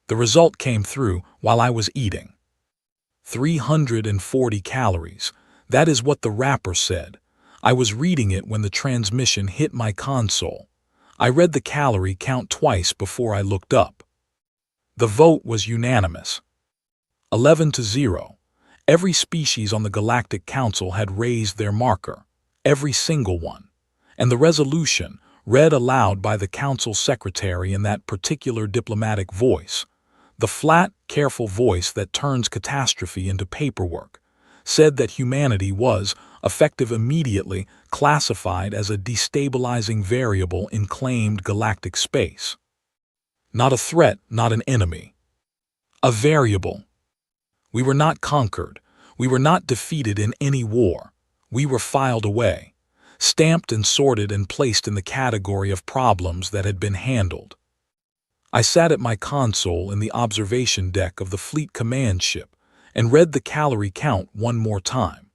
The result came through while I was eating. 340 calories. That is what the rapper said. I was reading it when the transmission hit my console. I read the calorie count twice before I looked up. The vote was unanimous. 11-0. Every species on the Galactic Council had raised their marker. Every single one. And the resolution, read aloud by the Council Secretary in that particular diplomatic voice, the flat, careful voice that turns catastrophe into paperwork, said that humanity was, effective immediately, classified as a destabilizing variable in claimed galactic space. Not a threat, not an enemy. A variable. We were not conquered. We were not defeated in any war. We were filed away, stamped and sorted and placed in the category of problems that had been handled. I sat at my console in the observation deck of the fleet command ship and read the calorie count one more time.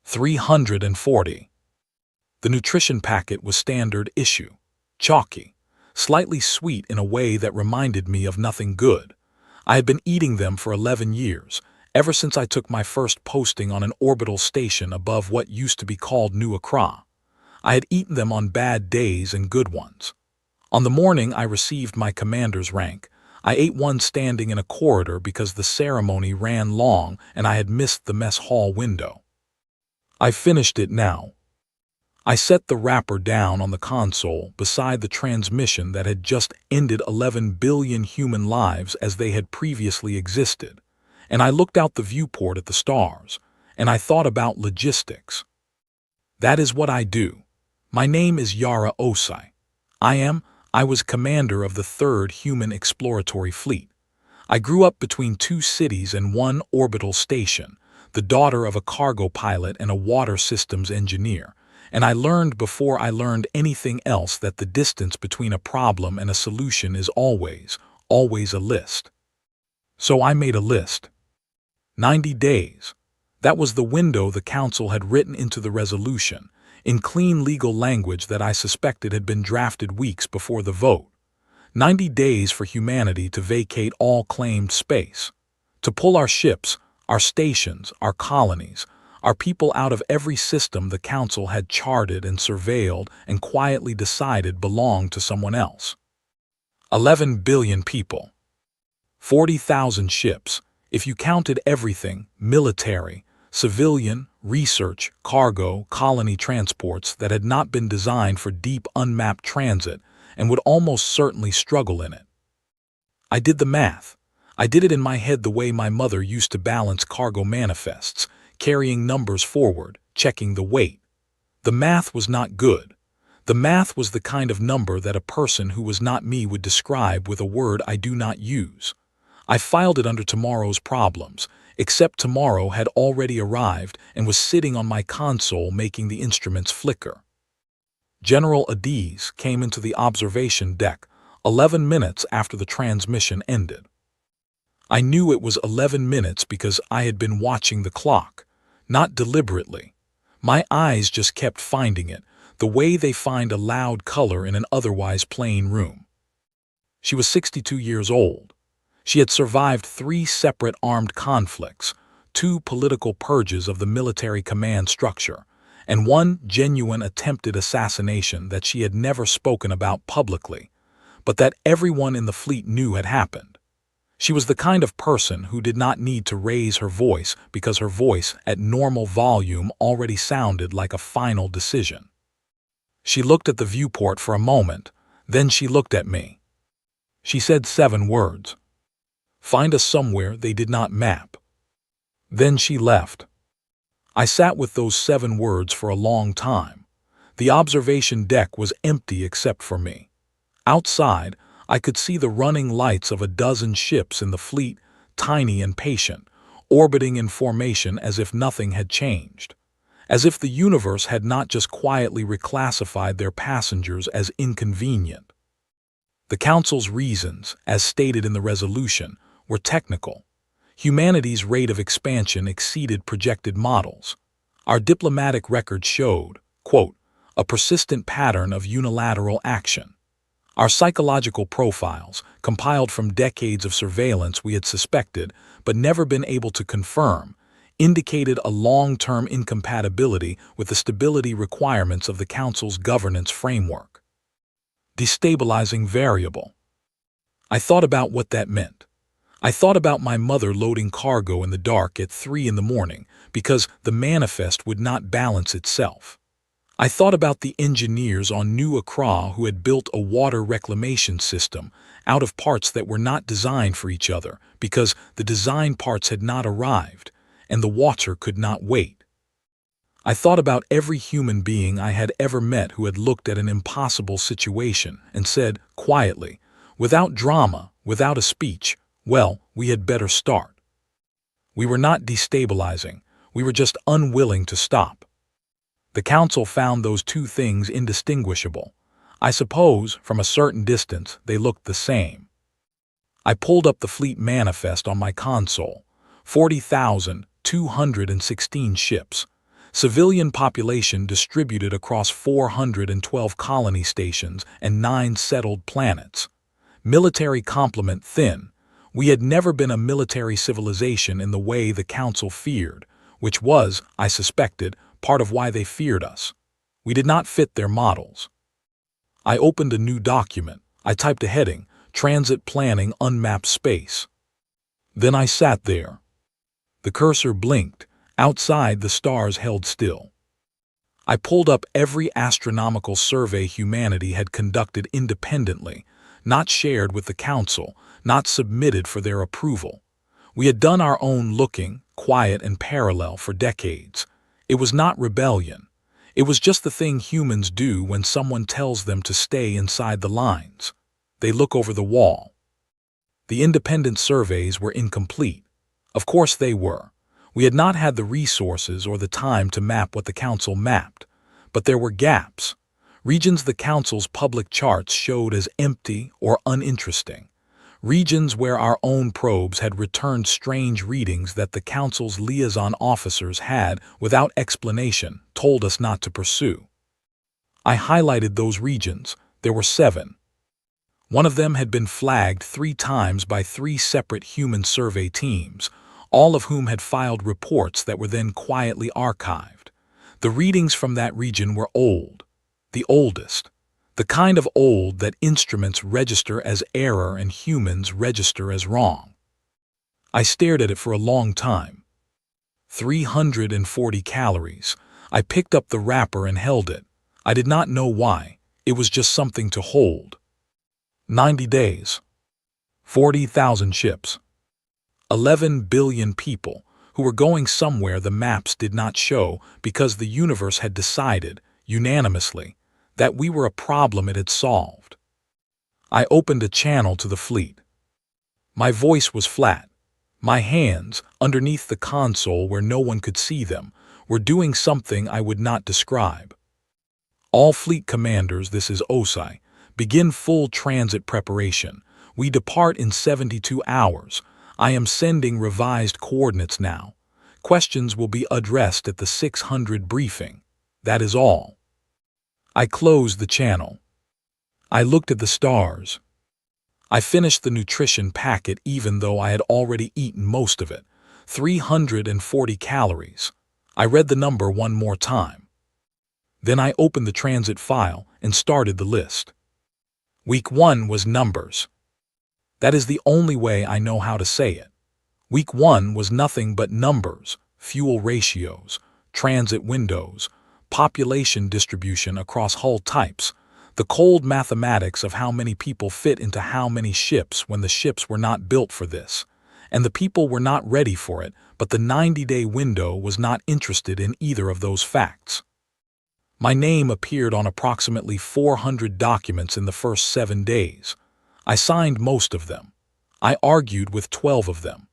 340. The nutrition packet was standard issue, chalky, slightly sweet in a way that reminded me of nothing good. I had been eating them for 11 years, ever since I took my first posting on an orbital station above what used to be called New Accra. I had eaten them on bad days and good ones. On the morning I received my commander's rank, I ate one standing in a corridor because the ceremony ran long and I had missed the mess hall window. I finished it now. I set the wrapper down on the console beside the transmission that had just ended 11 billion human lives as they had previously existed, and I looked out the viewport at the stars, and I thought about logistics. That is what I do. My name is Yara Osai. I was commander of the 3rd Human Exploratory Fleet. I grew up between 2 cities and 1 orbital station, the daughter of a cargo pilot and a water systems engineer, and I learned before I learned anything else that the distance between a problem and a solution is always a list. So I made a list. 90 days. That was the window the Council had written into the resolution, in clean legal language that I suspected had been drafted weeks before the vote. 90 days for humanity to vacate all claimed space, to pull our ships, our stations, our colonies, our people out of every system the Council had charted and surveilled and quietly decided belonged to someone else. 11 billion people. 40,000 ships, if you counted everything, military, civilian, research, cargo, colony transports that had not been designed for deep unmapped transit and would almost certainly struggle in it. I did the math. I did it in my head the way my mother used to balance cargo manifests, carrying numbers forward, checking the weight. The math was not good. The math was the kind of number that a person who was not me would describe with a word I do not use. I filed it under tomorrow's problems, except tomorrow had already arrived and was sitting on my console making the instruments flicker. General Adiz came into the observation deck 11 minutes after the transmission ended. I knew it was 11 minutes because I had been watching the clock, not deliberately. My eyes just kept finding it, the way they find a loud color in an otherwise plain room. She was 62 years old. She had survived 3 separate armed conflicts, 2 political purges of the military command structure, and 1 genuine attempted assassination that she had never spoken about publicly, but that everyone in the fleet knew had happened. She was the kind of person who did not need to raise her voice because her voice at normal volume already sounded like a final decision. She looked at the viewport for a moment, then she looked at me. She said 7 words. Find us somewhere they did not map. Then she left. I sat with those 7 words for a long time. The observation deck was empty except for me. Outside, I could see the running lights of a dozen ships in the fleet, tiny and patient, orbiting in formation as if nothing had changed, as if the universe had not just quietly reclassified their passengers as inconvenient. The Council's reasons, as stated in the resolution, were technical. Humanity's rate of expansion exceeded projected models. Our diplomatic record showed, quote, a persistent pattern of unilateral action. Our psychological profiles, compiled from decades of surveillance we had suspected but never been able to confirm, indicated a long-term incompatibility with the stability requirements of the Council's governance framework. Destabilizing variable. I thought about what that meant. I thought about my mother loading cargo in the dark at 3 in the morning because the manifest would not balance itself. I thought about the engineers on New Accra who had built a water reclamation system out of parts that were not designed for each other because the design parts had not arrived and the water could not wait. I thought about every human being I had ever met who had looked at an impossible situation and said quietly, without drama, without a speech, well, we had better start. We were not destabilizing, we were just unwilling to stop. The Council found those two things indistinguishable. I suppose, from a certain distance, they looked the same. I pulled up the fleet manifest on my console. 40,216 ships. Civilian population distributed across 412 colony stations and 9 settled planets. Military complement thin. We had never been a military civilization in the way the Council feared, which was, I suspected, part of why they feared us. We did not fit their models. I opened a new document. I typed a heading, Transit Planning Unmapped Space. Then I sat there. The cursor blinked. Outside, the stars held still. I pulled up every astronomical survey humanity had conducted independently, not shared with the Council, not submitted for their approval. We had done our own looking, quiet and parallel for decades. It was not rebellion. It was just the thing humans do when someone tells them to stay inside the lines. They look over the wall. The independent surveys were incomplete. Of course they were. We had not had the resources or the time to map what the Council mapped. But there were gaps. Regions the Council's public charts showed as empty or uninteresting. Regions where our own probes had returned strange readings that the Council's liaison officers had, without explanation, told us not to pursue. I highlighted those regions. There were 7. One of them had been flagged 3 times by 3 separate human survey teams, all of whom had filed reports that were then quietly archived. The readings from that region were old, the oldest. The kind of old that instruments register as error and humans register as wrong. I stared at it for a long time. 340 calories. I picked up the wrapper and held it. I did not know why. It was just something to hold. 90 days. 40,000 ships. 11 billion people who were going somewhere the maps did not show because the universe had decided, unanimously, that we were a problem it had solved. I opened a channel to the fleet. My voice was flat. My hands, underneath the console where no one could see them, were doing something I would not describe. All fleet commanders, this is OSI, begin full transit preparation. We depart in 72 hours. I am sending revised coordinates now. Questions will be addressed at the 600 briefing. That is all. I closed the channel. I looked at the stars. I finished the nutrition packet even though I had already eaten most of it. 340 calories. I read the number one more time. Then I opened the transit file and started the list. Week 1 was numbers. That is the only way I know how to say it. Week 1 was nothing but numbers, fuel ratios, transit windows, population distribution across hull types, the cold mathematics of how many people fit into how many ships when the ships were not built for this, and the people were not ready for it, but the 90-day window was not interested in either of those facts. My name appeared on approximately 400 documents in the first 7 days. I signed most of them. I argued with 12 of them.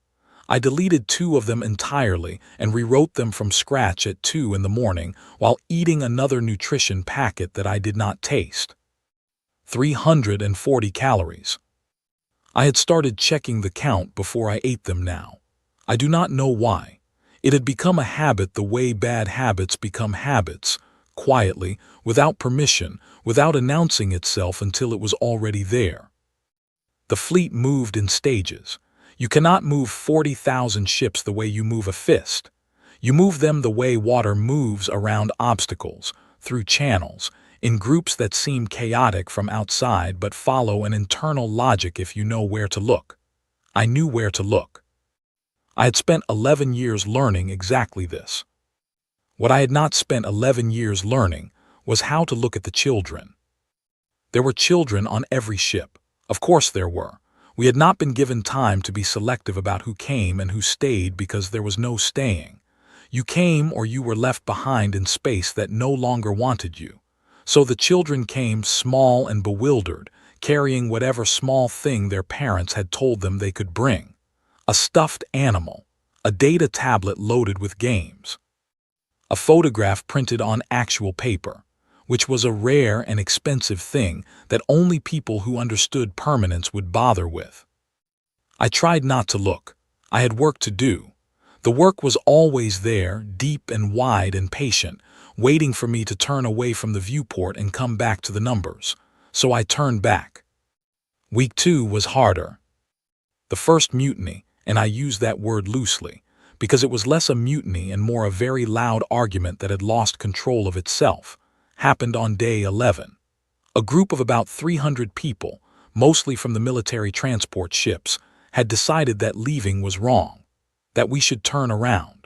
I deleted 2 of them entirely and rewrote them from scratch at 2 in the morning while eating another nutrition packet that I did not taste. 340 calories. I had started checking the count before I ate them now. I do not know why. It had become a habit the way bad habits become habits, quietly, without permission, without announcing itself until it was already there. The fleet moved in stages. You cannot move 40,000 ships the way you move a fist. You move them the way water moves around obstacles, through channels, in groups that seem chaotic from outside but follow an internal logic if you know where to look. I knew where to look. I had spent 11 years learning exactly this. What I had not spent 11 years learning was how to look at the children. There were children on every ship. Of course there were. We had not been given time to be selective about who came and who stayed because there was no staying. You came or you were left behind in space that no longer wanted you. So the children came small and bewildered, carrying whatever small thing their parents had told them they could bring. A stuffed animal, a data tablet loaded with games, a photograph printed on actual paper, which was a rare and expensive thing that only people who understood permanence would bother with. I tried not to look. I had work to do. The work was always there, deep and wide and patient, waiting for me to turn away from the viewport and come back to the numbers. So I turned back. Week 2 was harder. The first mutiny, and I use that word loosely, because it was less a mutiny and more a very loud argument that had lost control of itself, happened on day 11. A group of about 300 people, mostly from the military transport ships, had decided that leaving was wrong, that we should turn around,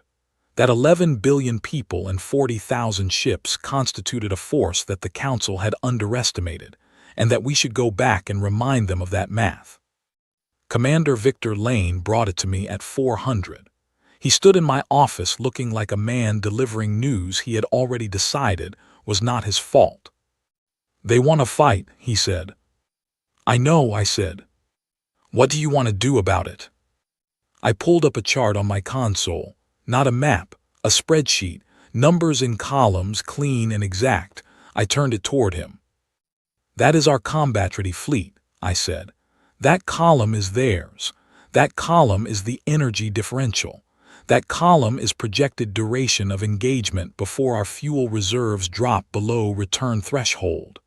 that 11 billion people and 40,000 ships constituted a force that the Council had underestimated, and that we should go back and remind them of that math. Commander Victor Lane brought it to me at 400. He stood in my office looking like a man delivering news he had already decided was not his fault. "They want to fight," he said. "I know," I said. "What do you want to do about it?" I pulled up a chart on my console, not a map, a spreadsheet, numbers in columns, clean and exact. I turned it toward him. "That is our combat-ready fleet," I said. "That column is theirs. That column is the energy differential. That column is projected duration of engagement before our fuel reserves drop below return threshold."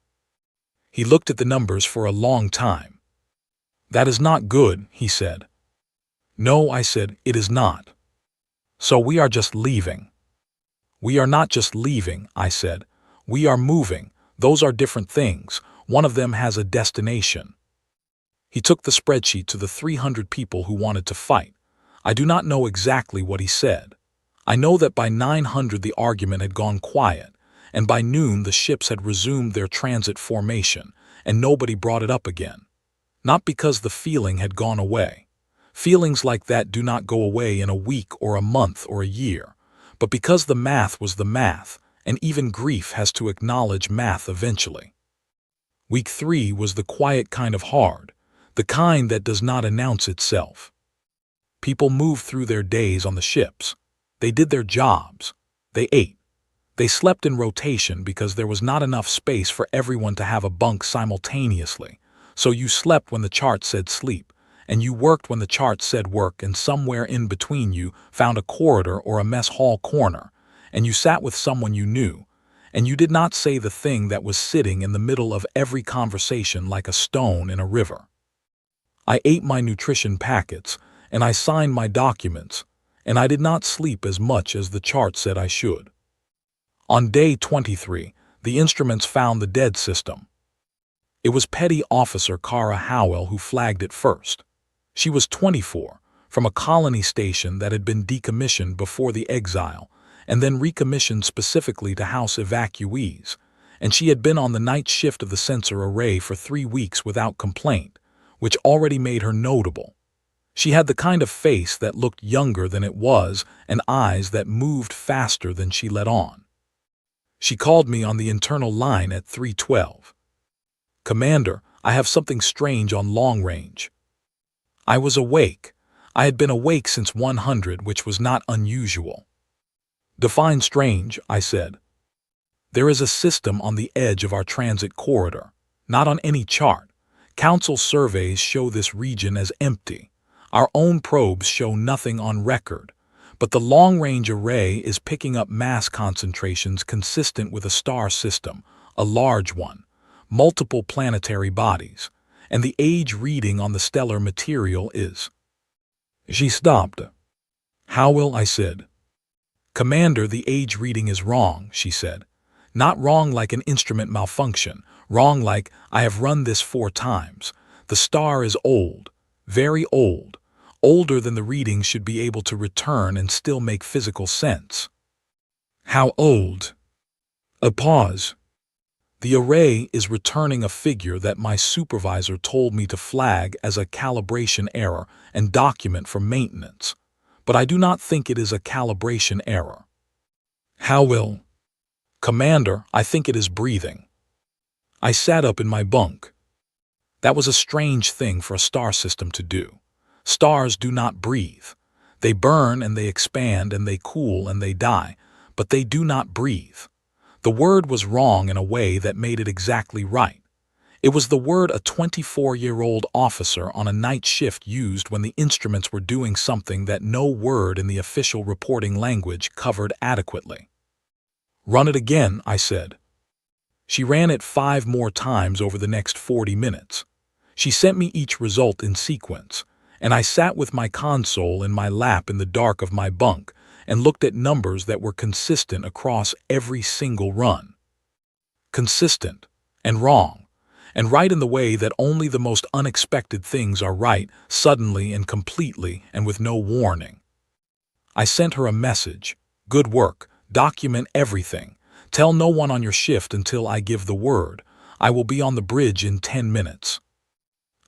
He looked at the numbers for a long time. "That is not good," he said. "No," I said, "it is not. So we are just leaving." "We are not just leaving," I said. "We are moving. Those are different things. One of them has a destination." He took the spreadsheet to the 300 people who wanted to fight. I do not know exactly what he said. I know that by 900 the argument had gone quiet, and by noon the ships had resumed their transit formation, and nobody brought it up again. Not because the feeling had gone away. Feelings like that do not go away in a week or a month or a year, but because the math was the math, and even grief has to acknowledge math eventually. Week 3 was the quiet kind of hard, the kind that does not announce itself. People moved through their days on the ships. They did their jobs. They ate. They slept in rotation because there was not enough space for everyone to have a bunk simultaneously, so you slept when the chart said sleep, and you worked when the chart said work, and somewhere in between you found a corridor or a mess hall corner, and you sat with someone you knew, and you did not say the thing that was sitting in the middle of every conversation like a stone in a river. I ate my nutrition packets, and I signed my documents, and I did not sleep as much as the chart said I should. On day 23, the instruments found the dead system. It was Petty Officer Kara Howell who flagged it first. She was 24, from a colony station that had been decommissioned before the exile, and then recommissioned specifically to house evacuees, and she had been on the night shift of the sensor array for 3 weeks without complaint, which already made her notable. She had the kind of face that looked younger than it was and eyes that moved faster than she let on. She called me on the internal line at 3:12. "Commander, I have something strange on long range." I was awake. I had been awake since 100, which was not unusual. "Define strange," I said. "There is a system on the edge of our transit corridor, not on any chart. Council surveys show this region as empty. Our own probes show nothing on record, but the long-range array is picking up mass concentrations consistent with a star system, a large one, multiple planetary bodies, and the age reading on the stellar material is. She stopped. How will I said. Commander, the age reading is wrong, she said. Not wrong like an instrument malfunction, wrong like I have run this 4 times. The star is old, very old, older than the readings should be able to return and still make physical sense. How old? A pause. The array is returning a figure that my supervisor told me to flag as a calibration error and document for maintenance, but I do not think it is a calibration error. How will? Commander, I think it is breathing. I sat up in my bunk. That was a strange thing for a star system to do. Stars do not breathe. They burn and they expand and they cool and they die, but they do not breathe. The word was wrong in a way that made it exactly right. It was the word a 24-year-old officer on a night shift used when the instruments were doing something that no word in the official reporting language covered adequately. Run it again, I said. She ran it 5 more times over the next 40 minutes. She sent me each result in sequence, and I sat with my console in my lap in the dark of my bunk and looked at numbers that were consistent across every single run. Consistent and wrong, and right in the way that only the most unexpected things are right, suddenly and completely and with no warning. I sent her a message. Good work. Document everything. Tell no one on your shift until I give the word. I will be on the bridge in 10 minutes.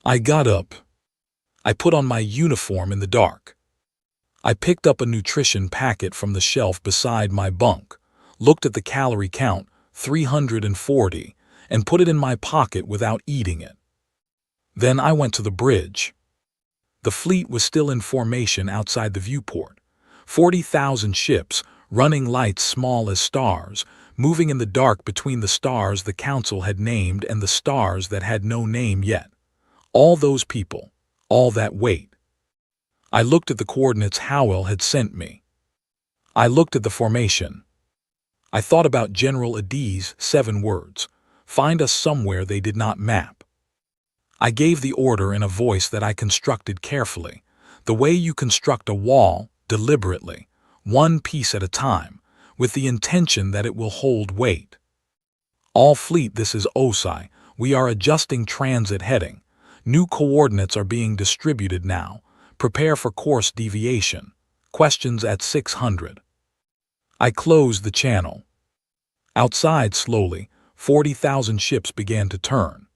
I got up. I put on my uniform in the dark. I picked up a nutrition packet from the shelf beside my bunk, looked at the calorie count, 340, and put it in my pocket without eating it. Then I went to the bridge. The fleet was still in formation outside the viewport. 40,000 ships, running lights small as stars, moving in the dark between the stars the council had named and the stars that had no name yet. All those people, all that weight. I looked at the coordinates Howell had sent me. I looked at the formation. I thought about General Adie's 7 words. Find us somewhere they did not map. I gave the order in a voice that I constructed carefully, the way you construct a wall, deliberately, one piece at a time, with the intention that it will hold weight. All fleet, this is OSI. We are adjusting transit heading. New coordinates are being distributed now. Prepare for course deviation. Questions at 600. I closed the channel. Outside, slowly, 40,000 ships began to turn.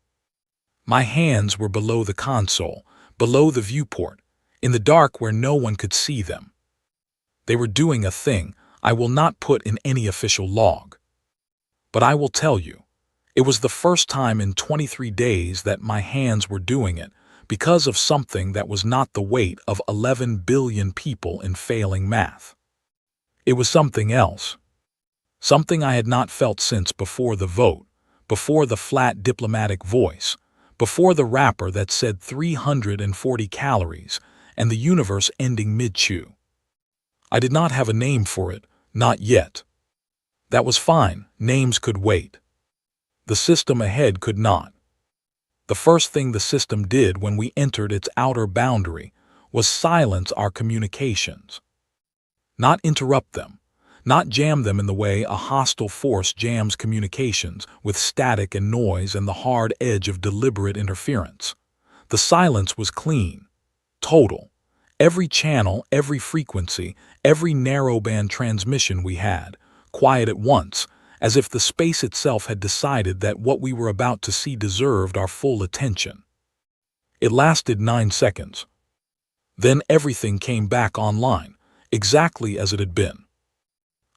My hands were below the console, below the viewport, in the dark where no one could see them. They were doing a thing I will not put in any official log. But I will tell you, it was the first time in 23 days that my hands were doing it, because of something that was not the weight of 11 billion people in failing math. It was something else. Something I had not felt since before the vote, before the flat diplomatic voice, before the rapper that said 340 calories and the universe ending mid-chew. I did not have a name for it, not yet. That was fine, names could wait. The system ahead could not. The first thing the system did when we entered its outer boundary was silence our communications. Not interrupt them, not jam them in the way a hostile force jams communications with static and noise and the hard edge of deliberate interference. The silence was clean, total. Every channel, every frequency, every narrowband transmission we had, quiet at once, as if the space itself had decided that what we were about to see deserved our full attention. It lasted 9 seconds. Then everything came back online, exactly as it had been.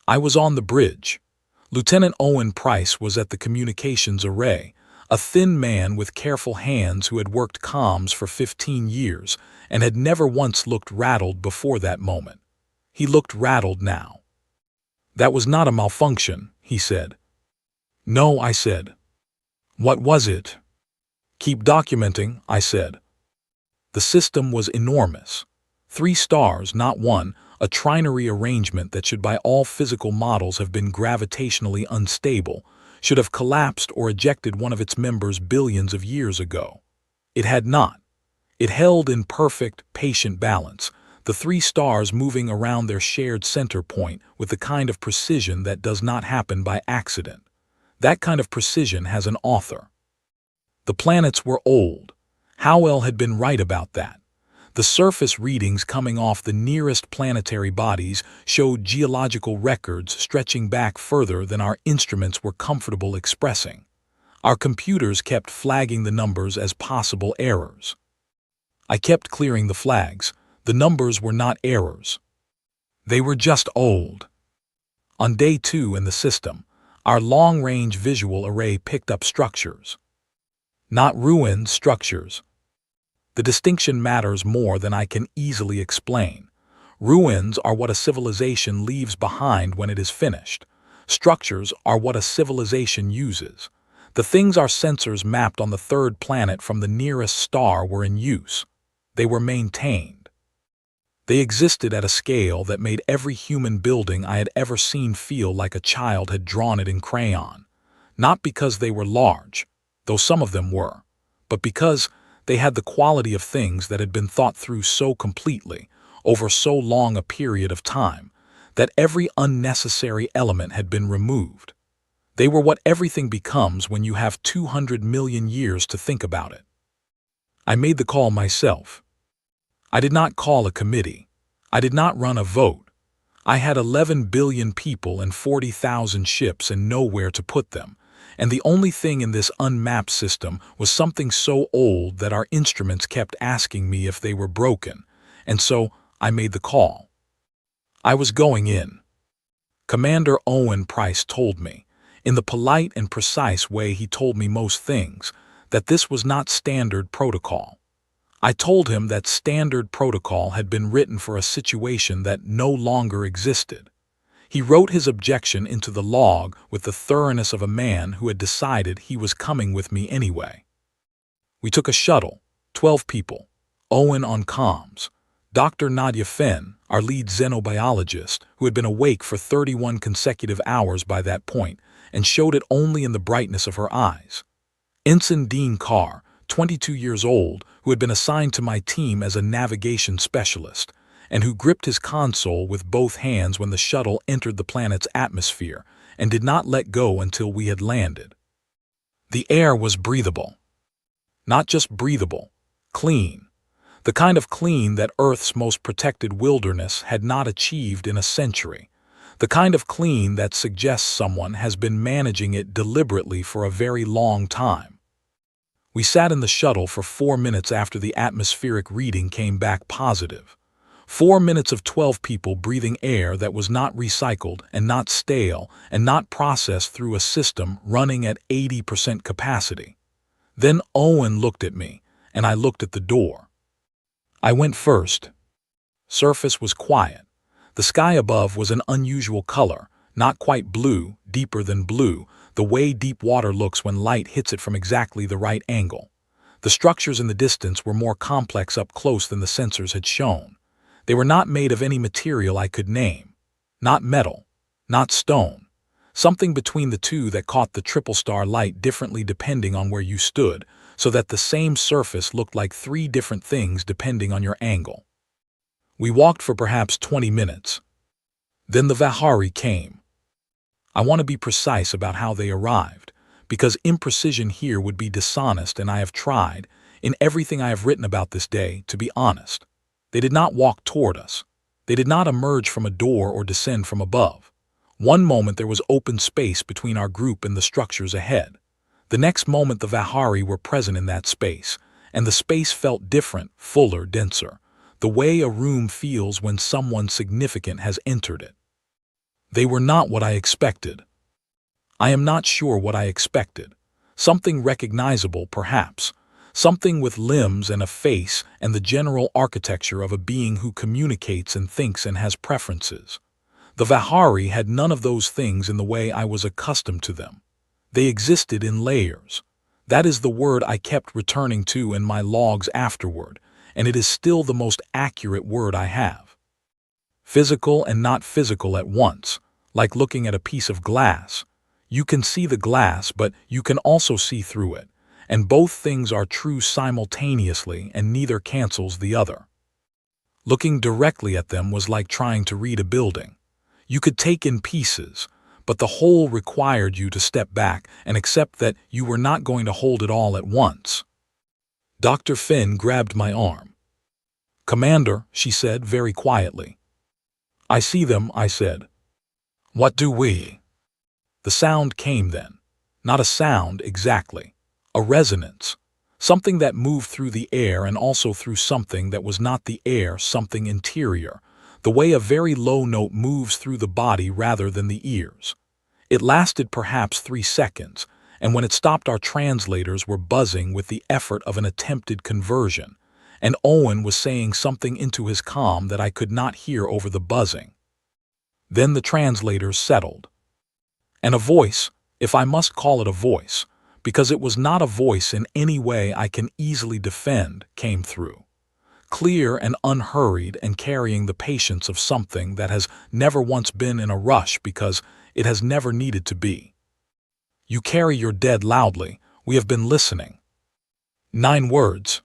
I was on the bridge. Lieutenant Owen Price was at the communications array, a thin man with careful hands who had worked comms for 15 years and had never once looked rattled before that moment. He looked rattled now. That was not a malfunction, he said. No, I said. What was it? Keep documenting, I said. The system was enormous. 3 stars, not 1, a trinary arrangement that should by all physical models have been gravitationally unstable, should have collapsed or ejected one of its members billions of years ago. It had not. It held in perfect, patient balance, the three stars moving around their shared center point with the kind of precision that does not happen by accident. That kind of precision has an author. The planets were old. Howell had been right about that. The surface readings coming off the nearest planetary bodies showed geological records stretching back further than our instruments were comfortable expressing. Our computers kept flagging the numbers as possible errors. I kept clearing the flags. The numbers were not errors. They were just old. On day 2 in the system, our long-range visual array picked up structures. Not ruined structures. The distinction matters more than I can easily explain. Ruins are what a civilization leaves behind when it is finished. Structures are what a civilization uses. The things our sensors mapped on the third planet from the nearest star were in use. They were maintained. They existed at a scale that made every human building I had ever seen feel like a child had drawn it in crayon. Not because they were large, though some of them were, but because they had the quality of things that had been thought through so completely, over so long a period of time, that every unnecessary element had been removed. They were what everything becomes when you have 200 million years to think about it. I made the call myself. I did not call a committee. I did not run a vote. I had 11 billion people and 40,000 ships and nowhere to put them. And the only thing in this unmapped system was something so old that our instruments kept asking me if they were broken, and so I made the call. I was going in. Commander Owen Price told me, in the polite and precise way he told me most things, that this was not standard protocol. I told him that standard protocol had been written for a situation that no longer existed. He wrote his objection into the log with the thoroughness of a man who had decided he was coming with me anyway. We took a shuttle, 12 people, Owen on comms, Dr. Nadia Fenn, our lead xenobiologist, who had been awake for 31 consecutive hours by that point and showed it only in the brightness of her eyes, Ensign Dean Carr, 22 years old, who had been assigned to my team as a navigation specialist, and who gripped his console with both hands when the shuttle entered the planet's atmosphere and did not let go until we had landed. The air was breathable. Not just breathable, clean. The kind of clean that Earth's most protected wilderness had not achieved in a century. The kind of clean that suggests someone has been managing it deliberately for a very long time. We sat in the shuttle for 4 minutes after the atmospheric reading came back positive. 4 minutes of 12 people breathing air that was not recycled and not stale and not processed through a system running at 80% capacity. Then Owen looked at me, and I looked at the door. I went first. Surface was quiet. The sky above was an unusual color, not quite blue, deeper than blue, the way deep water looks when light hits it from exactly the right angle. The structures in the distance were more complex up close than the sensors had shown. They were not made of any material I could name. Not metal, not stone. Something between the two that caught the triple star light differently depending on where you stood, so that the same surface looked like 3 different things depending on your angle. We walked for perhaps 20 minutes. Then the Vahari came. I want to be precise about how they arrived, because imprecision here would be dishonest, and I have tried, in everything I have written about this day, to be honest. They did not walk toward us. They did not emerge from a door or descend from above. One moment there was open space between our group and the structures ahead. The next moment the Vahari were present in that space, and the space felt different, fuller, denser, the way a room feels when someone significant has entered it. They were not what I expected. I am not sure what I expected. Something recognizable, perhaps. Something with limbs and a face and the general architecture of a being who communicates and thinks and has preferences. The Vahari had none of those things in the way I was accustomed to them. They existed in layers. That is the word I kept returning to in my logs afterward, and it is still the most accurate word I have. Physical and not physical at once, like looking at a piece of glass. You can see the glass, but you can also see through it, and both things are true simultaneously and neither cancels the other. Looking directly at them was like trying to read a building. You could take in pieces, but the whole required you to step back and accept that you were not going to hold it all at once. Dr. Finn grabbed my arm. "Commander," she said very quietly. "I see them," I said. "What do we?" The sound came then. Not a sound exactly. A resonance. Something that moved through the air and also through something that was not the air, something interior. The way a very low note moves through the body rather than the ears. It lasted perhaps 3 seconds, and when it stopped our translators were buzzing with the effort of an attempted conversion, and Owen was saying something into his comm that I could not hear over the buzzing. Then the translators settled. And a voice, if I must call it a voice, because it was not a voice in any way I can easily defend, came through. Clear and unhurried and carrying the patience of something that has never once been in a rush because it has never needed to be. "You carry your dead loudly. We have been listening." 9 words.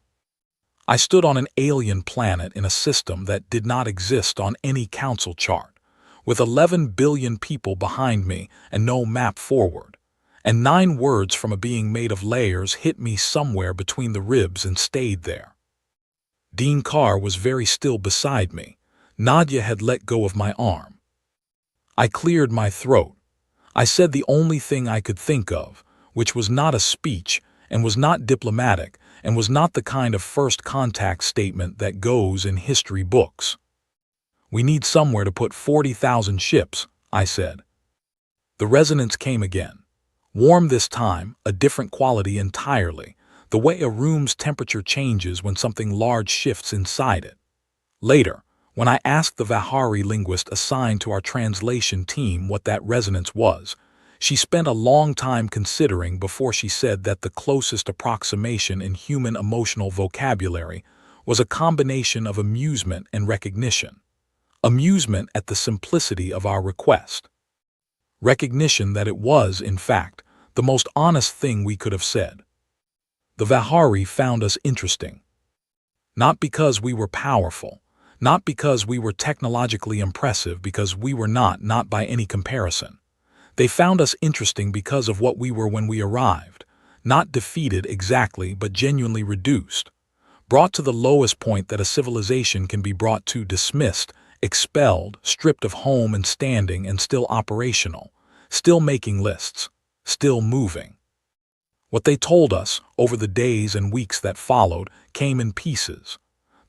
I stood on an alien planet in a system that did not exist on any council chart, with 11 billion people behind me and no map forward. And 9 words from a being made of layers hit me somewhere between the ribs and stayed there. Dean Carr was very still beside me. Nadia had let go of my arm. I cleared my throat. I said the only thing I could think of, which was not a speech and was not diplomatic and was not the kind of first contact statement that goes in history books. "We need somewhere to put 40,000 ships," I said. The resonance came again. Warm this time, a different quality entirely, the way a room's temperature changes when something large shifts inside it. Later, when I asked the Vahari linguist assigned to our translation team what that resonance was, she spent a long time considering before she said that the closest approximation in human emotional vocabulary was a combination of amusement and recognition. Amusement at the simplicity of our request. Recognition that it was, in fact, the most honest thing we could have said. The Vahari found us interesting. Not because we were powerful, not because we were technologically impressive, because we were not by any comparison. They found us interesting because of what we were when we arrived, not defeated exactly, but genuinely reduced, brought to the lowest point that a civilization can be brought to, dismissed, expelled, stripped of home and standing, and still operational, still making lists, still moving. What they told us, over the days and weeks that followed, came in pieces.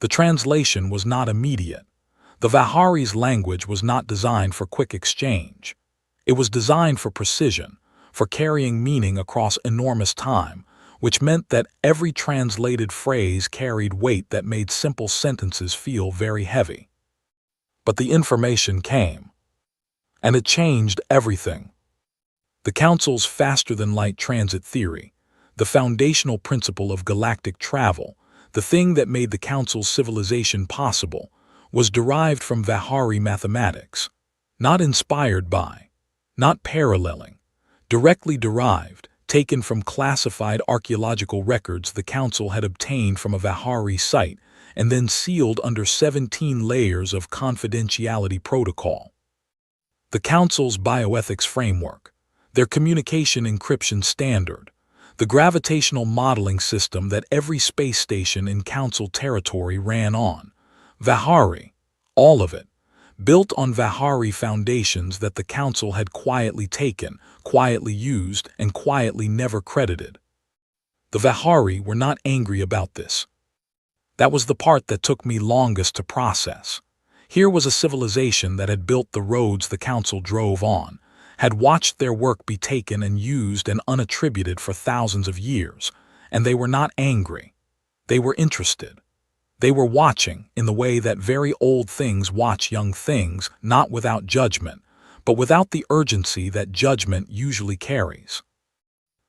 The translation was not immediate. The Vahari's language was not designed for quick exchange. It was designed for precision, for carrying meaning across enormous time, which meant that every translated phrase carried weight that made simple sentences feel very heavy. But the information came, and it changed everything. The Council's faster-than-light transit theory, the foundational principle of galactic travel, the thing that made the Council's civilization possible, was derived from Vahari mathematics, not inspired by, not paralleling, directly derived, taken from classified archaeological records the Council had obtained from a Vahari site and then sealed under 17 layers of confidentiality protocol. The Council's bioethics framework, their communication encryption standard, the gravitational modeling system that every space station in Council territory ran on, Vahari, all of it, built on Vahari foundations that the Council had quietly taken, quietly used, and quietly never credited. The Vahari were not angry about this. That was the part that took me longest to process. Here was a civilization that had built the roads the Council drove on, had watched their work be taken and used and unattributed for thousands of years, and they were not angry. They were interested. They were watching in the way that very old things watch young things, not without judgment, but without the urgency that judgment usually carries.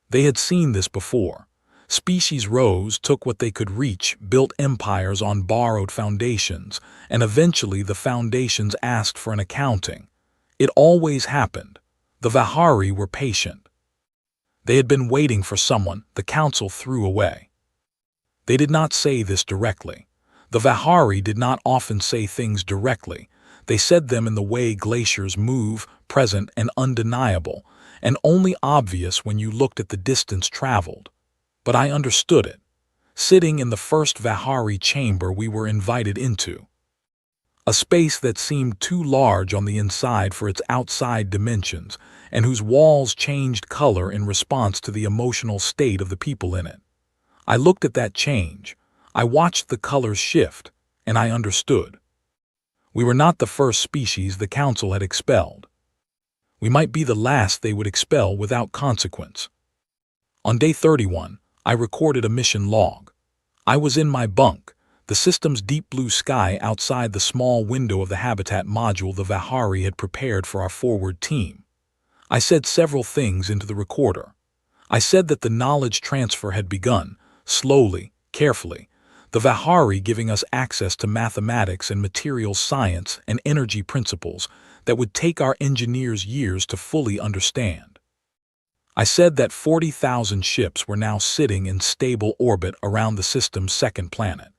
They had seen this before, Species rose, took what they could reach, built empires on borrowed foundations, and eventually the foundations asked for an accounting. It always happened. The Vahari were patient. They had been waiting for someone the council threw away. They did not say this directly. The Vahari did not often say things directly. They said them in the way glaciers move, present and undeniable, and only obvious when you looked at the distance traveled. But I understood it. Sitting in the first Vahari chamber we were invited into. A space that seemed too large on the inside for its outside dimensions, and whose walls changed color in response to the emotional state of the people in it. I looked at that change. I watched the colors shift, and I understood. We were not the first species the council had expelled. We might be the last they would expel without consequence. On day 31, I recorded a mission log. I was in my bunk, the system's deep blue sky outside the small window of the habitat module the Vahari had prepared for our forward team. I said several things into the recorder. I said that the knowledge transfer had begun, slowly, carefully, the Vahari giving us access to mathematics and materials science and energy principles that would take our engineers years to fully understand. I said that 40,000 ships were now sitting in stable orbit around the system's second planet,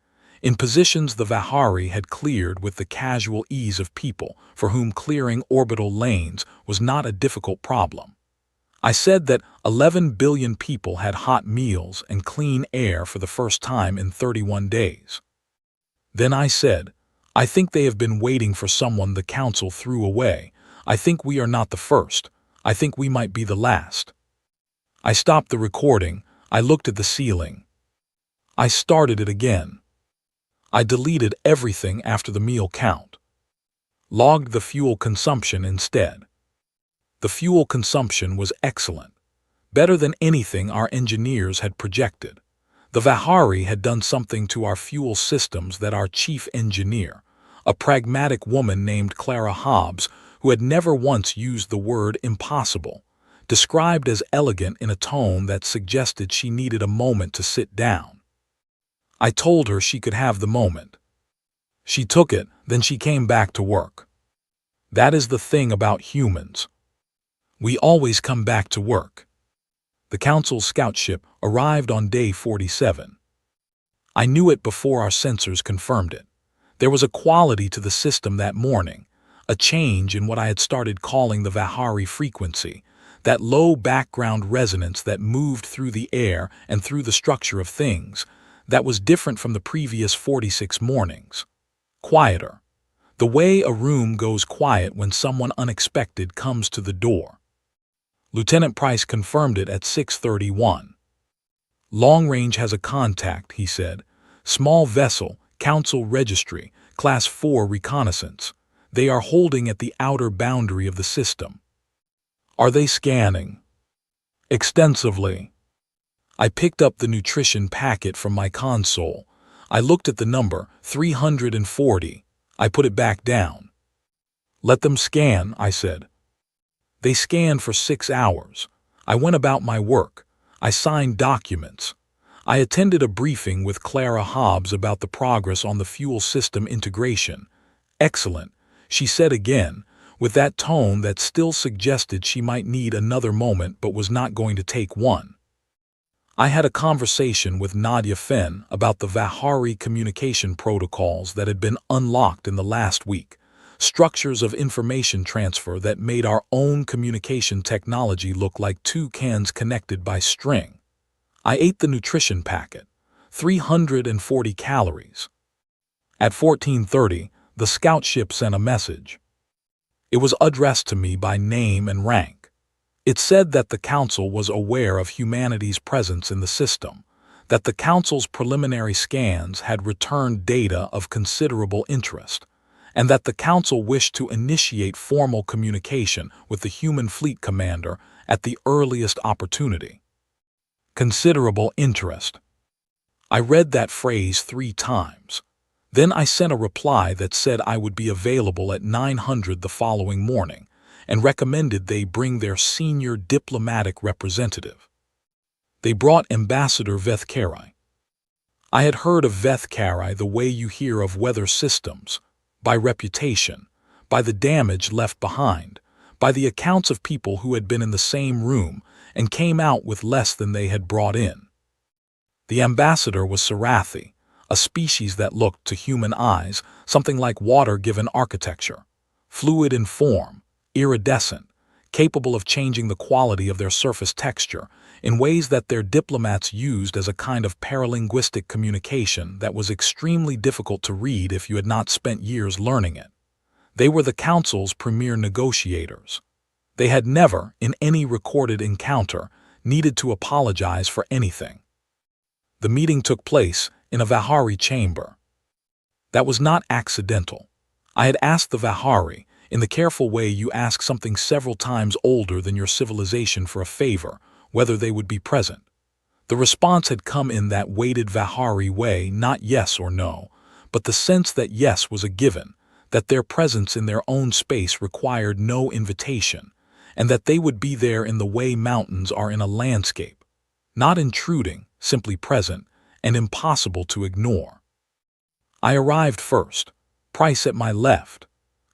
in positions the Vahari had cleared with the casual ease of people for whom clearing orbital lanes was not a difficult problem. I said that 11 billion people had hot meals and clean air for the first time in 31 days. Then I said, I think they have been waiting for someone the council threw away. I think we are not the first. I think we might be the last. I stopped the recording. I looked at the ceiling. I started it again. I deleted everything after the meal count. Logged the fuel consumption instead. The fuel consumption was excellent, better than anything our engineers had projected. The Vahari had done something to our fuel systems that our chief engineer, a pragmatic woman named Clara Hobbs, who had never once used the word impossible, described as elegant in a tone that suggested she needed a moment to sit down. I told her she could have the moment. She took it, then she came back to work. That is the thing about humans. We always come back to work. The Council's scout ship arrived on day 47. I knew it before our sensors confirmed it. There was a quality to the system that morning, a change in what I had started calling the Vahari frequency, that low background resonance that moved through the air and through the structure of things, that was different from the previous 46 mornings. Quieter. The way a room goes quiet when someone unexpected comes to the door. Lieutenant Price confirmed it at 6:31. Long Range has a contact, he said. Small vessel, Council Registry, Class 4 reconnaissance. They are holding at the outer boundary of the system. Are they scanning? Extensively. I picked up the nutrition packet from my console. I looked at the number, 340. I put it back down. Let them scan, I said. They scanned for 6 hours. I went about my work. I signed documents. I attended a briefing with Clara Hobbs about the progress on the fuel system integration. Excellent, she said again, with that tone that still suggested she might need another moment but was not going to take one. I had a conversation with Nadia Fenn about the Vahari communication protocols that had been unlocked in the last week. Structures of information transfer that made our own communication technology look like two cans connected by string. I ate the nutrition packet, 340 calories. At 14:30, the scout ship sent a message. It was addressed to me by name and rank. It said that the Council was aware of humanity's presence in the system, that the Council's preliminary scans had returned data of considerable interest, and that the Council wished to initiate formal communication with the human fleet commander at the earliest opportunity. Considerable interest. I read that phrase 3 times. Then I sent a reply that said I would be available at 900 the following morning and recommended they bring their senior diplomatic representative. They brought Ambassador Vethkarai. I had heard of Vethkarai the way you hear of weather systems, by reputation, by the damage left behind, by the accounts of people who had been in the same room and came out with less than they had brought in. The ambassador was Sarathi, a species that looked, to human eyes, something like water-given architecture, fluid in form, iridescent, capable of changing the quality of their surface texture in ways that their diplomats used as a kind of paralinguistic communication that was extremely difficult to read if you had not spent years learning it. They were the council's premier negotiators. They had never, in any recorded encounter, needed to apologize for anything. The meeting took place in a Vihari chamber. That was not accidental. I had asked the Vihari, in the careful way you ask something several times older than your civilization for a favor, whether they would be present. The response had come in that weighted Vihari way, not yes or no, but the sense that yes was a given, that their presence in their own space required no invitation, and that they would be there in the way mountains are in a landscape, not intruding, simply present, and impossible to ignore. I arrived first, Price at my left,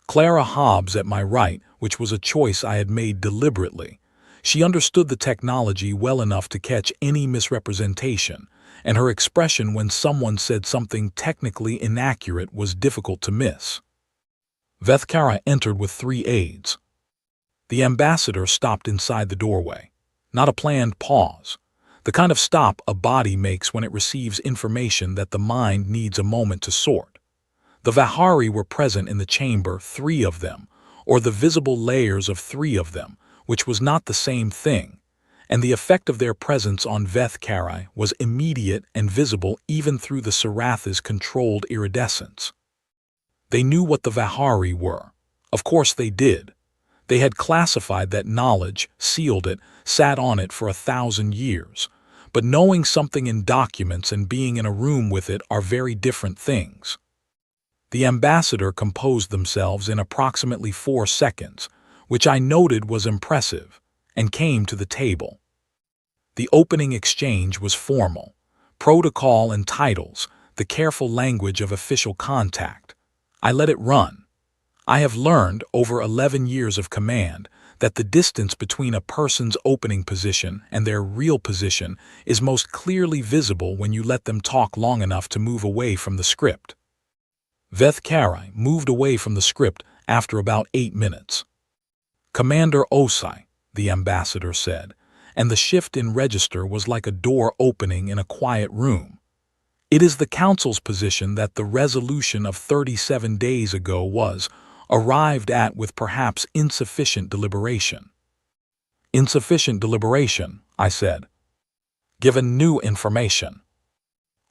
Clara Hobbs at my right, which was a choice I had made deliberately. She understood the technology well enough to catch any misrepresentation, and her expression when someone said something technically inaccurate was difficult to miss. Vethkara entered with 3 aides. The ambassador stopped inside the doorway. Not a planned pause. The kind of stop a body makes when it receives information that the mind needs a moment to sort. The Vihari were present in the chamber, 3 of them, or the visible layers of 3 of them, which was not the same thing, and the effect of their presence on Vethkarai was immediate and visible even through the Saratha's controlled iridescence. They knew what the Vihari were. Of course they did. They had classified that knowledge, sealed it, sat on it for 1,000 years. But knowing something in documents and being in a room with it are very different things. The ambassador composed themselves in approximately 4 seconds, which I noted was impressive, and came to the table. The opening exchange was formal. Protocol and titles, the careful language of official contact. I let it run. I have learned, over 11 years of command, that the distance between a person's opening position and their real position is most clearly visible when you let them talk long enough to move away from the script. Vethkarai moved away from the script after about 8 minutes. "Commander Osai," the ambassador said, and the shift in register was like a door opening in a quiet room. "It is the Council's position that the resolution of 37 days ago was arrived at with perhaps insufficient deliberation." "Insufficient deliberation," I said. "Given new information."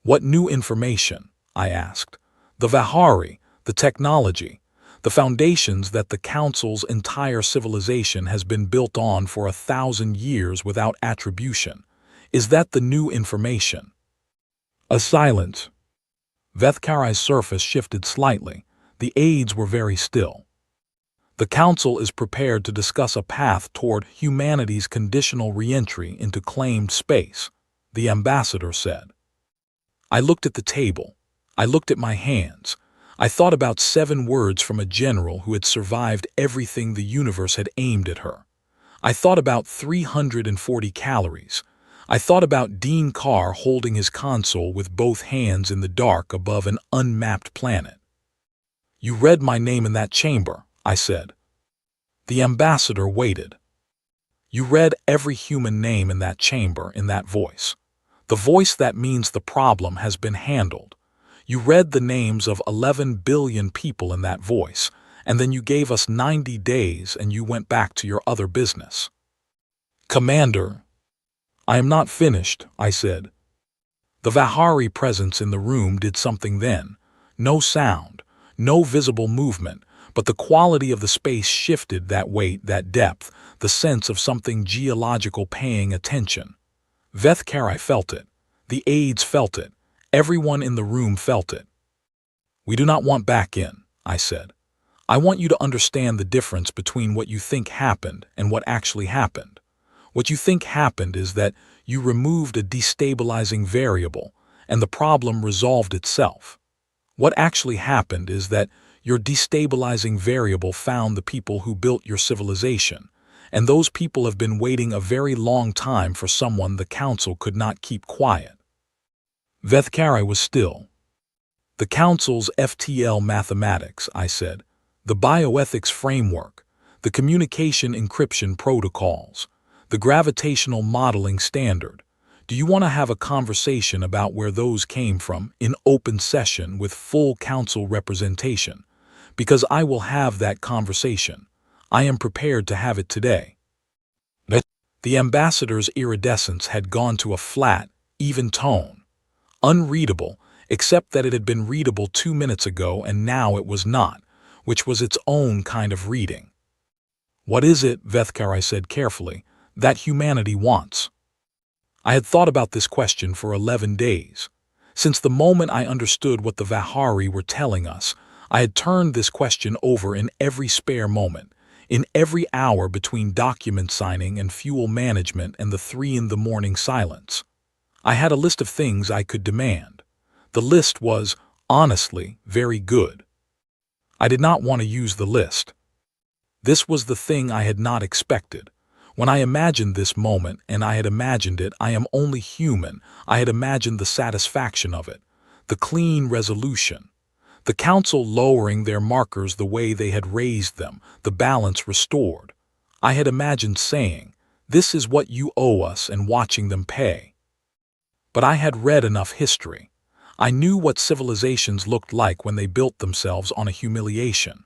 "What new information?" I asked. "The Vihari, the technology, the foundations that the Council's entire civilization has been built on for 1,000 years without attribution. Is that the new information?" A silence. Vethkarai's surface shifted slightly. The aides were very still. "The Council is prepared to discuss a path toward humanity's conditional re-entry into claimed space," the ambassador said. I looked at the table. I looked at my hands. I thought about 7 words from a general who had survived everything the universe had aimed at her. I thought about 340 calories. I thought about Dean Carr holding his console with both hands in the dark above an unmapped planet. "You read my name in that chamber," I said. The ambassador waited. "You read every human name in that chamber in that voice. The voice that means the problem has been handled. You read the names of 11 billion people in that voice, and then you gave us 90 days and you went back to your other business." "Commander." "I am not finished," I said. The Vihari presence in the room did something then. No sound, no visible movement, but the quality of the space shifted, that weight, that depth, the sense of something geological paying attention. Vethkarai felt it. The aides felt it. Everyone in the room felt it. "We do not want back in," I said. "I want you to understand the difference between what you think happened and what actually happened. What you think happened is that You removed a destabilizing variable, and the problem resolved itself. What actually happened is that your destabilizing variable found the people who built your civilization, and those people have been waiting a very long time for someone the council could not keep quiet. Vethkari was still. The council's FTL mathematics, I said, the bioethics framework, the communication encryption protocols, the gravitational modeling standard. Do you want to have a conversation about where those came from in open session with full council representation? Because I will have that conversation. I am prepared to have it today. The ambassador's iridescence had gone to a flat, even tone. Unreadable, except that it had been readable 2 minutes ago and now it was not, which was its own kind of reading. What is it, Vethkari said carefully, that humanity wants? I had thought about this question for 11 days. Since the moment I understood what the Vahari were telling us, I had turned this question over in every spare moment, in every hour between document signing and fuel management and the 3 in the morning silence. I had a list of things I could demand. The list was, honestly, very good. I did not want to use the list. This was the thing I had not expected. When I imagined this moment, and I had imagined it, I am only human, I had imagined the satisfaction of it, the clean resolution. The council lowering their markers the way they had raised them, the balance restored. I had imagined saying, "This is what you owe us," and watching them pay. But I had read enough history. I knew what civilizations looked like when they built themselves on a humiliation.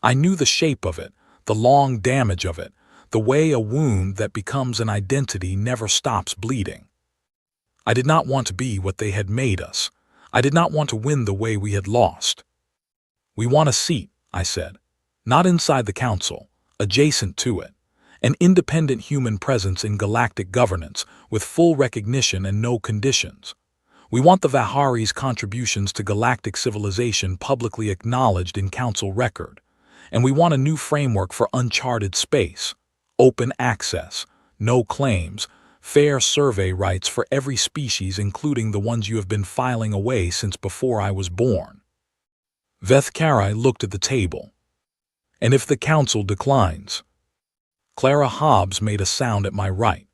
I knew the shape of it, the long damage of it, the way a wound that becomes an identity never stops bleeding. I did not want to be what they had made us. I did not want to win the way we had lost. "We want a seat," I said. "Not inside the council, adjacent to it. An independent human presence in galactic governance, with full recognition and no conditions. We want the Vahari's contributions to galactic civilization publicly acknowledged in council record. And we want a new framework for uncharted space, open access, no claims, fair survey rights for every species including the ones you have been filing away since before I was born." Vethkari looked at the table. "And if the council declines?" Clara Hobbs made a sound at my right.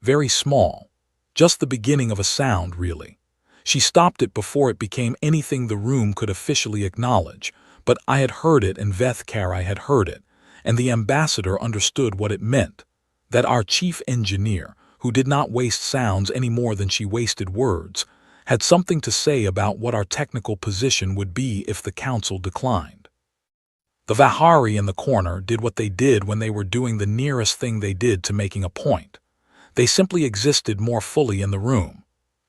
Very small. Just the beginning of a sound, really. She stopped it before it became anything the room could officially acknowledge, but I had heard it and Vethkari had heard it, and the ambassador understood what it meant, that our chief engineer, who did not waste sounds any more than she wasted words, had something to say about what our technical position would be if the council declined. The Vahari in the corner did what they did when they were doing the nearest thing they did to making a point. They simply existed more fully in the room.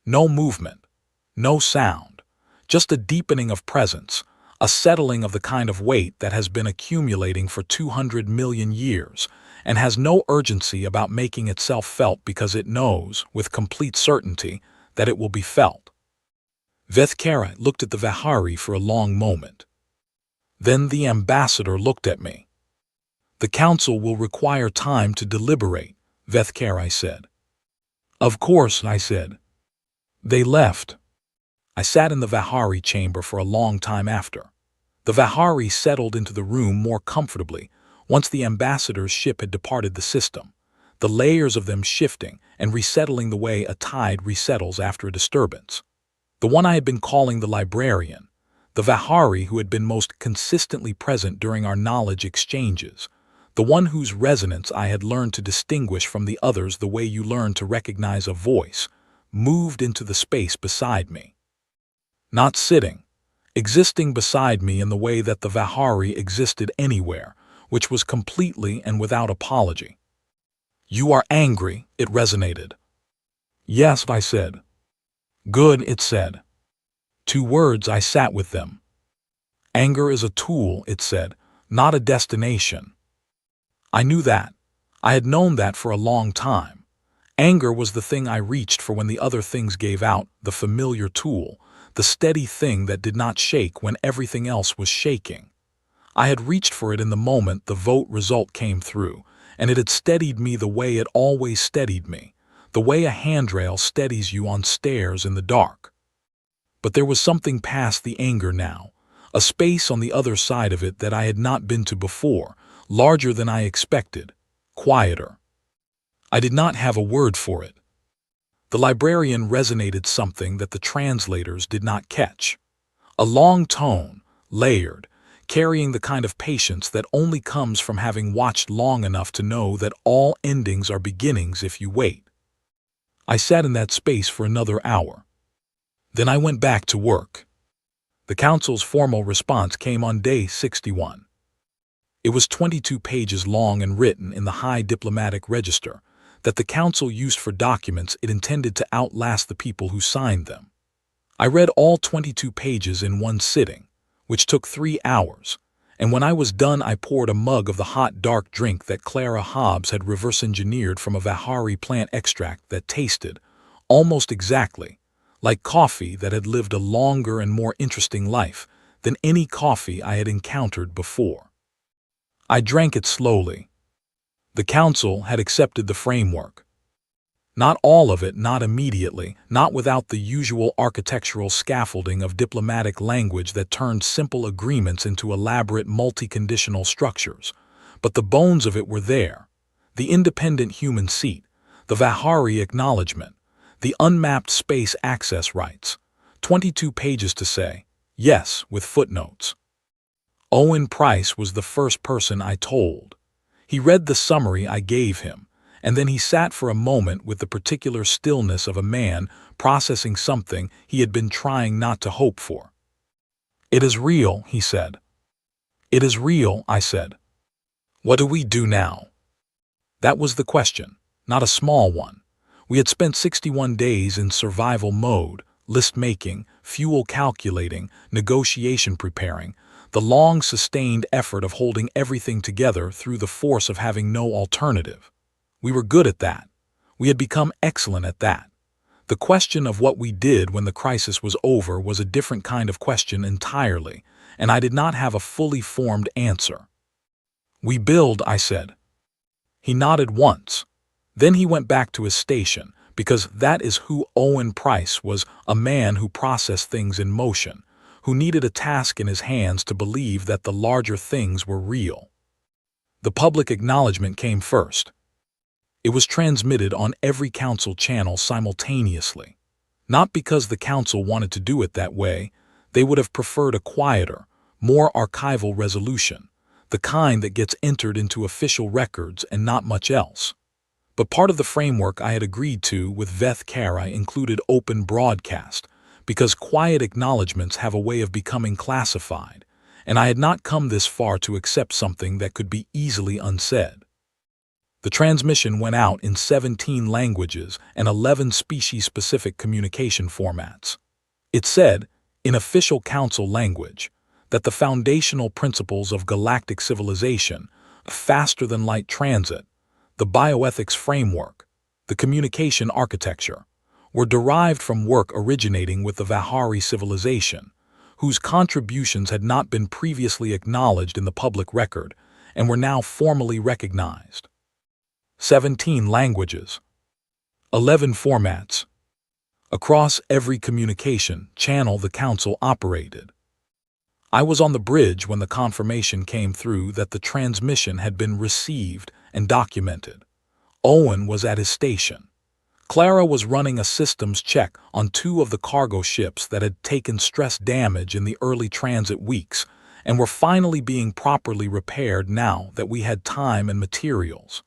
No movement, no sound, just a deepening of presence, a settling of the kind of weight that has been accumulating for 200 million years and has no urgency about making itself felt because it knows, with complete certainty, that it will be felt. Vethkari looked at the Vahari for a long moment. Then the ambassador looked at me. "The council will require time to deliberate," Vethkari said. "Of course," I said. They left. I sat in the Vahari chamber for a long time after. The Vahari settled into the room more comfortably once the ambassador's ship had departed the system, the layers of them shifting and resettling the way a tide resettles after a disturbance. The one I had been calling the librarian, the Vahari who had been most consistently present during our knowledge exchanges, the one whose resonance I had learned to distinguish from the others the way you learn to recognize a voice, moved into the space beside me. Not sitting, existing beside me in the way that the Vahari existed anywhere, which was completely and without apology. "You are angry," it resonated. "Yes," I said. "Good," it said. 2 words, I sat with them. "Anger is a tool," it said, "not a destination." I knew that. I had known that for a long time. Anger was the thing I reached for when the other things gave out, the familiar tool, the steady thing that did not shake when everything else was shaking. I had reached for it in the moment the vote result came through, and it had steadied me the way it always steadied me, the way a handrail steadies you on stairs in the dark. But there was something past the anger now, a space on the other side of it that I had not been to before, larger than I expected, quieter. I did not have a word for it. The librarian resonated something that the translators did not catch. A long tone, layered, carrying the kind of patience that only comes from having watched long enough to know that all endings are beginnings if you wait. I sat in that space for another hour. Then I went back to work. The council's formal response came on day 61. It was 22 pages long and written in the high diplomatic register that the council used for documents it intended to outlast the people who signed them. I read all 22 pages in one sitting, which took 3 hours, and when I was done I poured a mug of the hot dark drink that Clara Hobbs had reverse-engineered from a Vahari plant extract that tasted, almost exactly, like coffee that had lived a longer and more interesting life than any coffee I had encountered before. I drank it slowly. The council had accepted the framework. Not all of it, not immediately, not without the usual architectural scaffolding of diplomatic language that turned simple agreements into elaborate multi-conditional structures. But the bones of it were there. The independent human seat, the Vahari acknowledgement, the unmapped space access rights. 22 pages to say, yes, with footnotes. Owen Price was the first person I told. He read the summary I gave him, and then he sat for a moment with the particular stillness of a man processing something he had been trying not to hope for. "It is real," he said. "It is real," I said. "What do we do now?" That was the question, not a small one. We had spent 61 days in survival mode, list-making, fuel calculating, negotiation preparing, the long-sustained effort of holding everything together through the force of having no alternative. We were good at that. We had become excellent at that. The question of what we did when the crisis was over was a different kind of question entirely, and I did not have a fully formed answer. "We build," I said. He nodded once. Then he went back to his station, because that is who Owen Price was, a man who processed things in motion, who needed a task in his hands to believe that the larger things were real. The public acknowledgement came first. It was transmitted on every council channel simultaneously. Not because the council wanted to do it that way, they would have preferred a quieter, more archival resolution, the kind that gets entered into official records and not much else. But part of the framework I had agreed to with Veth Kara included open broadcast, because quiet acknowledgements have a way of becoming classified, and I had not come this far to accept something that could be easily unsaid. The transmission went out in 17 languages and 11 species-specific communication formats. It said, in official council language, that the foundational principles of galactic civilization, faster-than-light transit, the bioethics framework, the communication architecture, were derived from work originating with the Vahari civilization, whose contributions had not been previously acknowledged in the public record and were now formally recognized. 17 languages, 11 formats. Across every communication channel the council operated. I was on the bridge when the confirmation came through that the transmission had been received and documented. Owen was at his station. Clara was running a systems check on 2 of the cargo ships that had taken stress damage in the early transit weeks and were finally being properly repaired now that we had time and materials.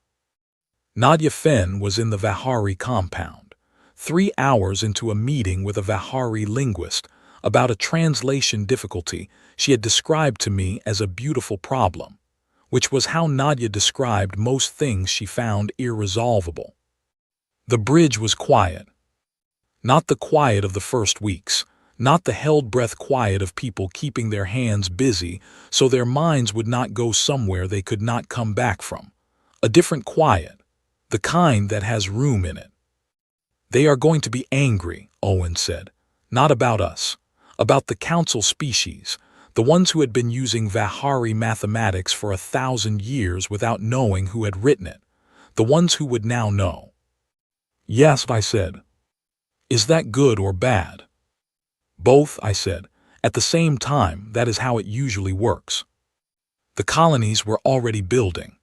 Nadia Fenn was in the Vahari compound, 3 hours into a meeting with a Vahari linguist about a translation difficulty she had described to me as a beautiful problem, which was how Nadia described most things she found irresolvable. The bridge was quiet. Not the quiet of the first weeks, not the held-breath quiet of people keeping their hands busy so their minds would not go somewhere they could not come back from. A different quiet, the kind that has room in it. "They are going to be angry," Owen said. "Not about us. About the council species, the ones who had been using Vahari mathematics for 1,000 years without knowing who had written it, the ones who would now know." Yes, I said. Is that good or bad? Both, I said. At the same time, that is how it usually works. The colonies were already building.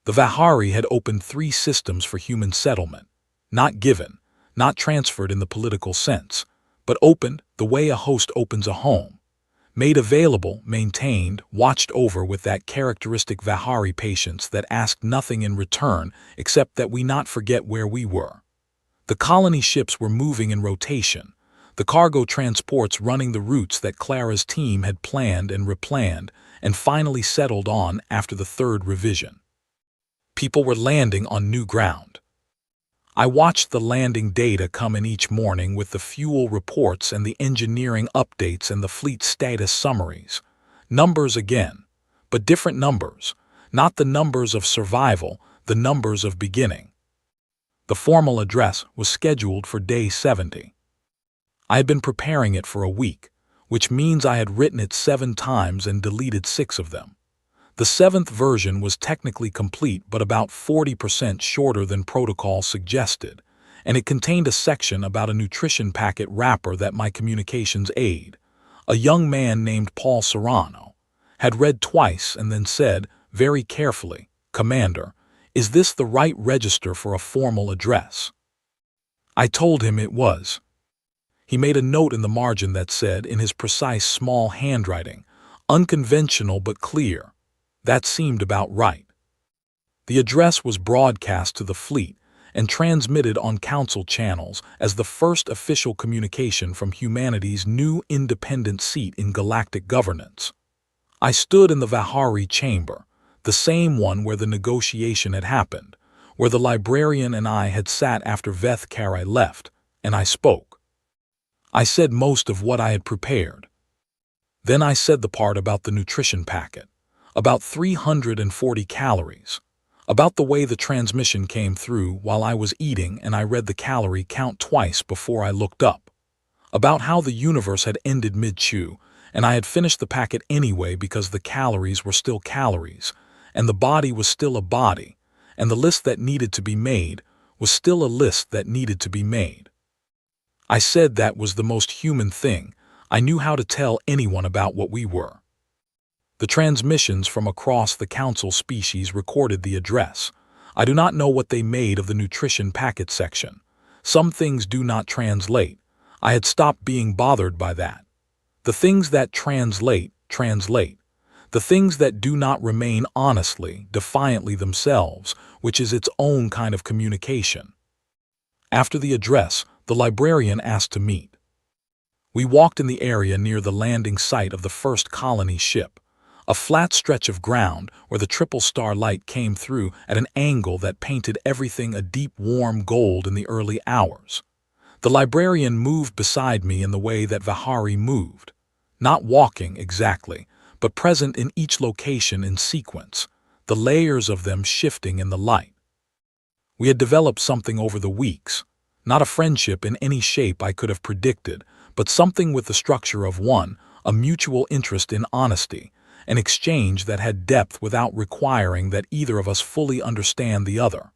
The Vahari had opened 3 systems for human settlement, not given, not transferred in the political sense, but opened the way a host opens a home, made available, maintained, watched over with that characteristic Vahari patience that asked nothing in return except that we not forget where we were. The colony ships were moving in rotation, the cargo transports running the routes that Clara's team had planned and replanned and finally settled on after the 3rd revision. People were landing on new ground. I watched the landing data come in each morning with the fuel reports and the engineering updates and the fleet status summaries. Numbers again, but different numbers, not the numbers of survival, the numbers of beginning. The formal address was scheduled for day 70. I had been preparing it for a week, which means I had written it 7 times and deleted 6 of them. The 7th version was technically complete but about 40% shorter than protocol suggested, and it contained a section about a nutrition packet wrapper that my communications aide, a young man named Paul Serrano, had read twice and then said, very carefully, "Commander, is this the right register for a formal address?" I told him it was. He made a note in the margin that said, in his precise small handwriting, "Unconventional but clear." That seemed about right. The address was broadcast to the fleet and transmitted on council channels as the first official communication from humanity's new independent seat in galactic governance. I stood in the Vahari chamber, the same one where the negotiation had happened, where the librarian and I had sat after Veth Karai left, and I spoke. I said most of what I had prepared. Then I said the part about the nutrition packet. About 340 calories, about the way the transmission came through while I was eating and I read the calorie count twice before I looked up, about how the universe had ended mid-chew and I had finished the packet anyway because the calories were still calories and the body was still a body and the list that needed to be made was still a list that needed to be made. I said that was the most human thing. I knew how to tell anyone about what we were. The transmissions from across the council species recorded the address. I do not know what they made of the nutrition packet section. Some things do not translate. I had stopped being bothered by that. The things that translate, translate. The things that do not remain honestly, defiantly themselves, which is its own kind of communication. After the address, the librarian asked to meet. We walked in the area near the landing site of the first colony ship. A flat stretch of ground where the triple star light came through at an angle that painted everything a deep warm gold in the early hours. The librarian moved beside me in the way that Vahari moved, not walking exactly, but present in each location in sequence, the layers of them shifting in the light. We had developed something over the weeks, not a friendship in any shape I could have predicted, but something with the structure of one, a mutual interest in honesty, an exchange that had depth without requiring that either of us fully understand the other.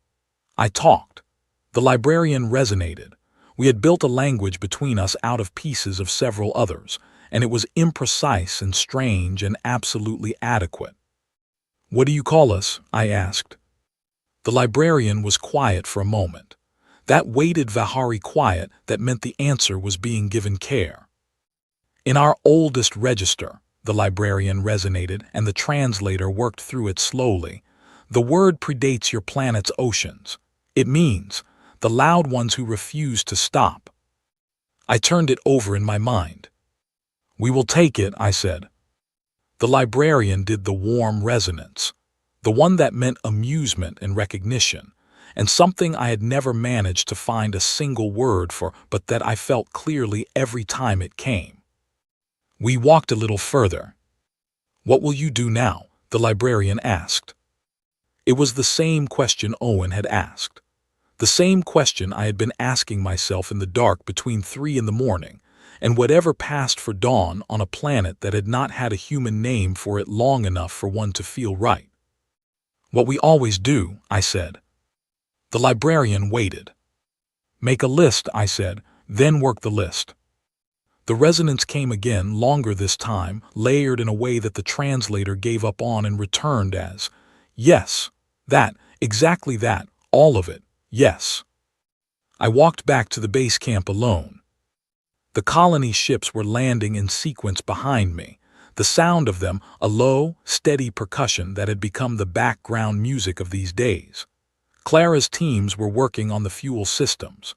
I talked. The librarian resonated. We had built a language between us out of pieces of several others, and it was imprecise and strange and absolutely adequate. "What do you call us?" I asked. The librarian was quiet for a moment. That weighted Vahari quiet that meant the answer was being given care. "In our oldest register," the librarian resonated, and the translator worked through it slowly. "The word predates your planet's oceans. It means the loud ones who refuse to stop." I turned it over in my mind. "We will take it," I said. The librarian did the warm resonance, the one that meant amusement and recognition, and something I had never managed to find a single word for, but that I felt clearly every time it came. We walked a little further. "What will you do now?" the librarian asked. It was the same question Owen had asked. The same question I had been asking myself in the dark between 3 in the morning, and whatever passed for dawn on a planet that had not had a human name for it long enough for one to feel right. "What we always do," I said. The librarian waited. Make a list, I said, then work the list. The resonance came again, longer this time, layered in a way that the translator gave up on and returned as, yes, that, exactly that, all of it, yes. I walked back to the base camp alone. The colony ships were landing in sequence behind me, the sound of them a low, steady percussion that had become the background music of these days. Clara's teams were working on the fuel systems.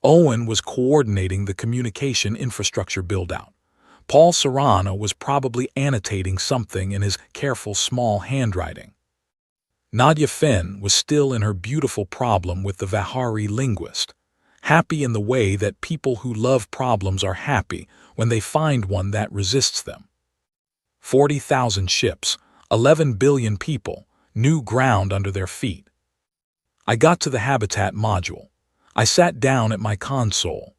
Owen was coordinating the communication infrastructure build-out. Paul Serrano was probably annotating something in his careful small handwriting. Nadia Fenn was still in her beautiful problem with the Vahari linguist, happy in the way that people who love problems are happy when they find one that resists them. 40,000 ships, 11 billion people, new ground under their feet. I got to the habitat module. I sat down at my console.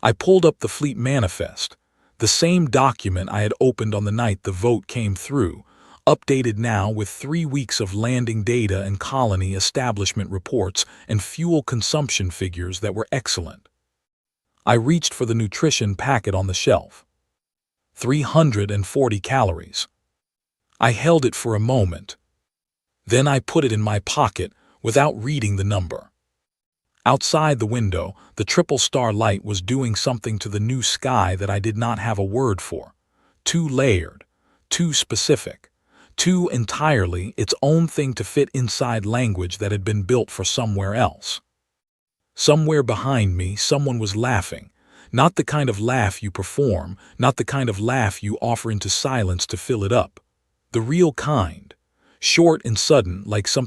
I pulled up the fleet manifest, the same document I had opened on the night the vote came through, updated now with 3 weeks of landing data and colony establishment reports and fuel consumption figures that were excellent. I reached for the nutrition packet on the shelf. 340 calories. I held it for a moment. Then I put it in my pocket without reading the number. Outside the window, the triple star light was doing something to the new sky that I did not have a word for. Too layered, too specific, too entirely its own thing to fit inside language that had been built for somewhere else. Somewhere behind me, someone was laughing. Not the kind of laugh you perform, not the kind of laugh you offer into silence to fill it up. The real kind. Short and sudden, like something